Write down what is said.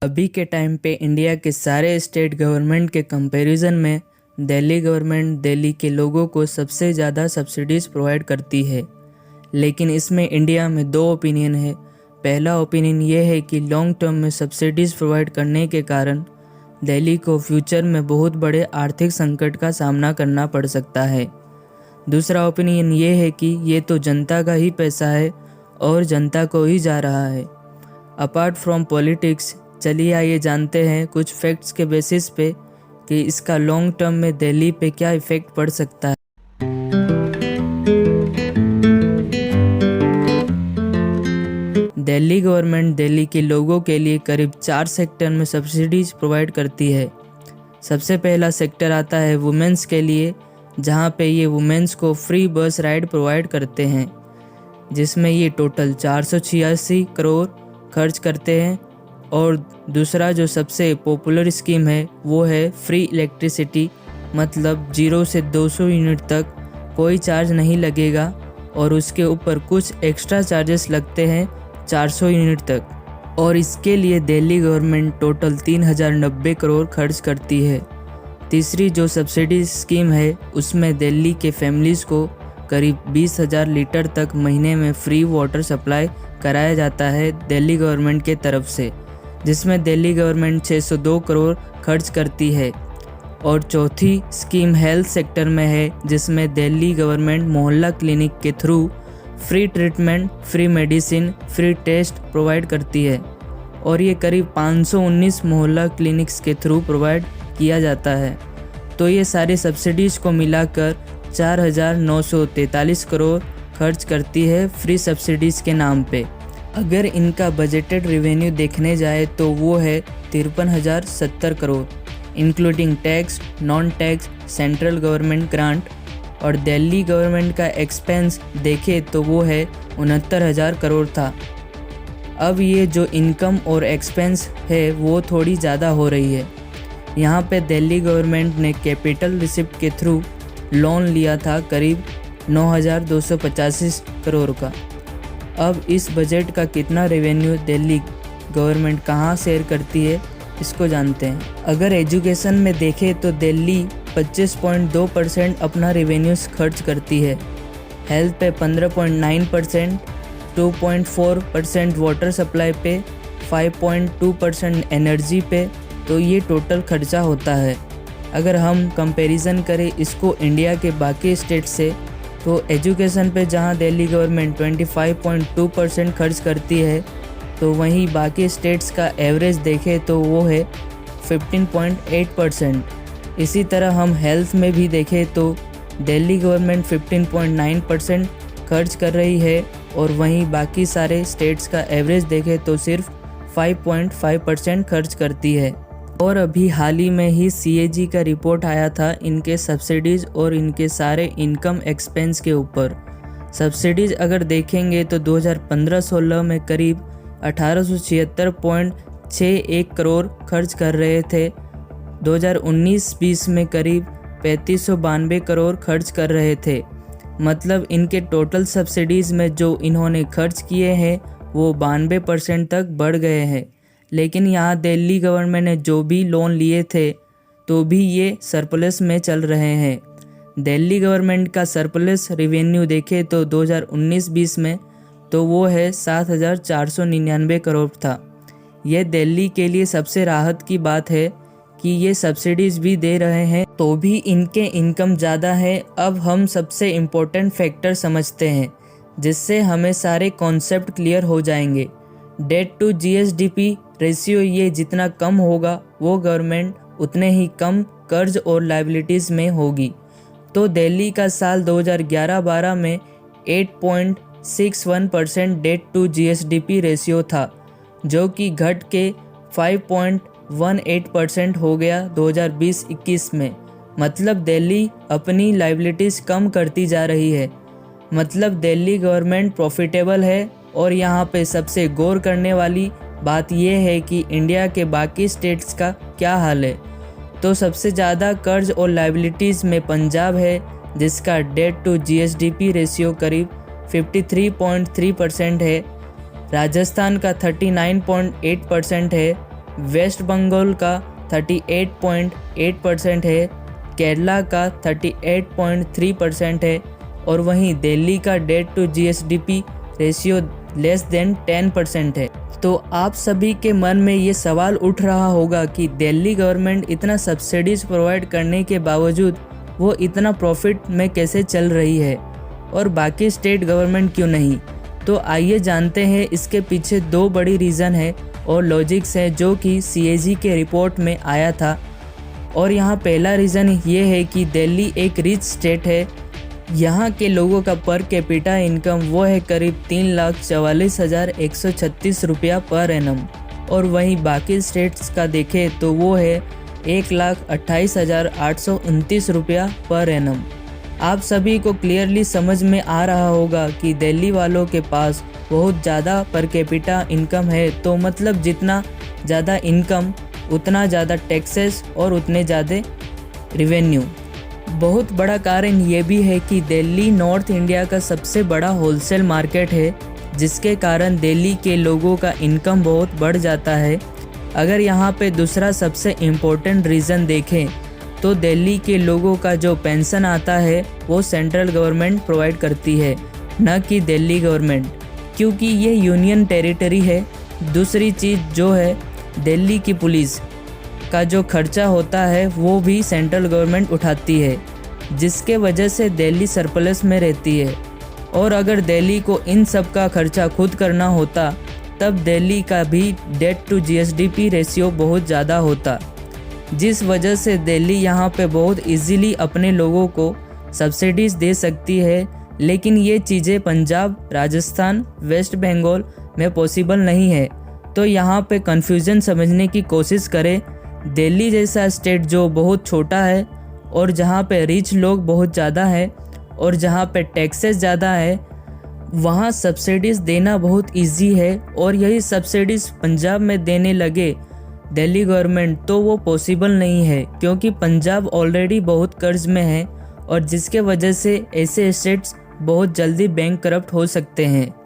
अभी के टाइम पे इंडिया के सारे स्टेट गवर्नमेंट के कंपैरिजन में दिल्ली गवर्नमेंट दिल्ली के लोगों को सबसे ज़्यादा सब्सिडीज़ प्रोवाइड करती है। लेकिन इसमें इंडिया में दो ओपिनियन है। पहला ओपिनियन ये है कि लॉन्ग टर्म में सब्सिडीज़ प्रोवाइड करने के कारण दिल्ली को फ्यूचर में बहुत बड़े आर्थिक संकट का सामना करना पड़ सकता है। दूसरा ओपिनियन ये है कि ये तो जनता का ही पैसा है और जनता को ही जा रहा है। अपार्ट फ्रॉम पॉलिटिक्स, चलिए आइए जानते हैं कुछ फैक्ट्स के बेसिस पे कि इसका लॉन्ग टर्म में दिल्ली पे क्या इफ़ेक्ट पड़ सकता है। दिल्ली गवर्नमेंट दिल्ली के लोगों के लिए करीब 4 सेक्टर में सब्सिडीज प्रोवाइड करती है। सबसे पहला सेक्टर आता है वुमेंस के लिए, जहां पे ये वुमेंस को फ्री बस राइड प्रोवाइड करते हैं, जिसमें ये टोटल 486 करोड़ खर्च करते हैं। और दूसरा जो सबसे पॉपुलर स्कीम है वो है फ्री इलेक्ट्रिसिटी, मतलब 0 से 200 यूनिट तक कोई चार्ज नहीं लगेगा और उसके ऊपर कुछ एक्स्ट्रा चार्जेस लगते हैं 400 यूनिट तक। और इसके लिए दिल्ली गवर्नमेंट टोटल 3090 करोड़ खर्च करती है। तीसरी जो सब्सिडी स्कीम है उसमें दिल्ली के फैमिलीज़ को करीब 20,000 लीटर तक महीने में फ्री वाटर सप्लाई कराया जाता है दिल्ली गवर्नमेंट के तरफ से, जिसमें दिल्ली गवर्नमेंट 602 करोड़ खर्च करती है। और चौथी स्कीम हेल्थ सेक्टर में है, जिसमें दिल्ली गवर्नमेंट मोहल्ला क्लिनिक के through free treatment, free medicine, free test provide करती है। और ये करीब 519 मोहल्ला क्लिनिक्स के थ्रू प्रोवाइड किया जाता है। तो ये सारी सब्सिडीज़ को मिलाकर 4,943 करोड़ खर्च करती है फ्री सब्सिडीज़ के नाम पे। अगर इनका बजटेड रेवेन्यू देखने जाए तो वो है 53,070 crore, including tax, non tax, central government grant. और दिल्ली गवर्नमेंट का एक्सपेंस देखे तो वो है 69,000 करोड़ था। अब ये जो इनकम और एक्सपेंस है वो थोड़ी ज़्यादा हो रही है। यहाँ पे दिल्ली गवर्नमेंट ने कैपिटल रिसिप्ट के थ्रू लोन लिया था करीब 9,285 करोड़ का। अब इस बजट का कितना रेवेन्यू दिल्ली गवर्नमेंट कहाँ शेयर करती है, इसको जानते हैं। अगर एजुकेशन में देखें तो दिल्ली 25.2% अपना रेवेन्यूज खर्च करती है। हेल्थ पे 15.9%, 2.4% वाटर सप्लाई पे, 5.2% एनर्जी पे। तो ये टोटल खर्चा होता है। अगर हम कंपैरिजन करें इसको इंडिया के बाकी स्टेट से, तो एजुकेशन पे जहां दिल्ली गवर्नमेंट 25.2% खर्च करती है, तो वहीं बाकी स्टेट्स का एवरेज देखें तो वो है 15.8%। इसी तरह हम हेल्थ में भी देखें तो दिल्ली गवर्नमेंट 15.9% खर्च कर रही है और वहीं बाकी सारे स्टेट्स का एवरेज देखें तो सिर्फ 5.5% खर्च करती है। और अभी हाल ही में ही CAG का रिपोर्ट आया था इनके सब्सिडीज़ और इनके सारे इनकम एक्सपेंस के ऊपर। सब्सिडीज़ अगर देखेंगे तो 2015-16 में करीब 1876.61 करोड़ खर्च कर रहे थे। 2019-20 में करीब 3592 करोड़ खर्च कर रहे थे। मतलब इनके टोटल सब्सिडीज़ में जो इन्होंने खर्च किए हैं वो 92% तक बढ़ गए हैं। लेकिन यहाँ दिल्ली गवर्नमेंट ने जो भी लोन लिए थे तो भी ये सरप्लस में चल रहे हैं। दिल्ली गवर्नमेंट का सरप्लस रेवेन्यू देखे तो 2019-20 में तो वो है 7,499 करोड़ था। ये दिल्ली के लिए सबसे राहत की बात है कि ये सब्सिडीज़ भी दे रहे हैं तो भी इनके इनकम ज़्यादा है। अब हम सबसे इम्पोर्टेंट फैक्टर समझते हैं, जिससे हमें सारे कॉन्सेप्ट क्लियर हो जाएंगे। डेट टू GSDP रेशियो ये जितना कम होगा वो गवर्नमेंट उतने ही कम कर्ज और लायबिलिटीज़ में होगी। तो दिल्ली का साल 2011-12 में 8.61% डेट टू GSDP रेशियो था, जो कि घट के 5.18% हो गया 2020-21 में। मतलब दिल्ली अपनी लायबिलिटीज़ कम करती जा रही है। मतलब दिल्ली गवर्नमेंट प्रॉफिटेबल है। और यहाँ पे सबसे गौर करने वाली बात यह है कि इंडिया के बाकी स्टेट्स का क्या हाल है। तो सबसे ज़्यादा कर्ज और लायबिलिटीज़ में पंजाब है, जिसका डेट टू GSDP रेशियो करीब 53.3% है। राजस्थान का 39.8% है वेस्ट बंगाल का 38.8% है, केरला का 38.3% है और वहीं दिल्ली का debt to GSDP ratio less than 10% है। तो आप सभी के मन में ये सवाल उठ रहा होगा कि दिल्ली गवर्नमेंट इतना सब्सिडीज प्रोवाइड करने के बावजूद वो इतना प्रॉफिट में कैसे चल रही है और बाकी स्टेट गवर्नमेंट क्यों नहीं। तो आइए जानते हैं इसके पीछे दो बड़ी रीज़न है और लॉजिक्स है जो कि CAG के रिपोर्ट में आया था। और यहाँ पहला रीज़न ये है कि दिल्ली एक रिच स्टेट है। यहाँ के लोगों का पर कैपिटा इनकम वो है करीब 3,44,136 रुपया पर एनम और वहीं बाकी स्टेट्स का देखें तो वो है 1,28,829 रुपया पर एनम। आप सभी को क्लियरली समझ में आ रहा होगा कि दिल्ली वालों के पास बहुत ज़्यादा पर कैपिटा इनकम है, तो मतलब जितना ज़्यादा इनकम उतना ज़्यादा टैक्सेस और उतने ज़्यादा रिवेन्यू। बहुत बड़ा कारण ये भी है कि दिल्ली नॉर्थ इंडिया का सबसे बड़ा होलसेल मार्केट है, जिसके कारण दिल्ली के लोगों का इनकम बहुत बढ़ जाता है। अगर यहाँ पे दूसरा सबसे इम्पोर्टेंट रीज़न देखें तो दिल्ली के लोगों का जो पेंशन आता है वो सेंट्रल गवर्नमेंट प्रोवाइड करती है, न कि दिल्ली गवर्नमेंट, क्योंकि ये यूनियन टेरिटरी है। दूसरी चीज़ जो है दिल्ली की पुलिस का जो खर्चा होता है वो भी सेंट्रल गवर्नमेंट उठाती है, जिसके वजह से दिल्ली सरप्लस में रहती है। और अगर दिल्ली को इन सब का खर्चा खुद करना होता तब दिल्ली का भी डेट टू GSDP रेशियो बहुत ज़्यादा होता, जिस वजह से दिल्ली यहाँ पे बहुत इजीली अपने लोगों को सब्सिडीज़ दे सकती है। लेकिन ये चीज़ें पंजाब, राजस्थान, वेस्ट बंगाल में पॉसिबल नहीं है। तो यहाँ पे कन्फ्यूज़न समझने की कोशिश करें। दिल्ली जैसा स्टेट जो बहुत छोटा है और जहाँ पे रिच लोग बहुत ज़्यादा है और जहाँ पे टैक्सेस ज़्यादा है, वहाँ सब्सिडीज़ देना बहुत इजी है। और यही सब्सिडीज़ पंजाब में देने लगे दिल्ली गवर्नमेंट तो वो पॉसिबल नहीं है, क्योंकि पंजाब ऑलरेडी बहुत कर्ज में है और जिसके वजह से ऐसे स्टेट्स बहुत जल्दी बैंक करप्ट हो सकते हैं।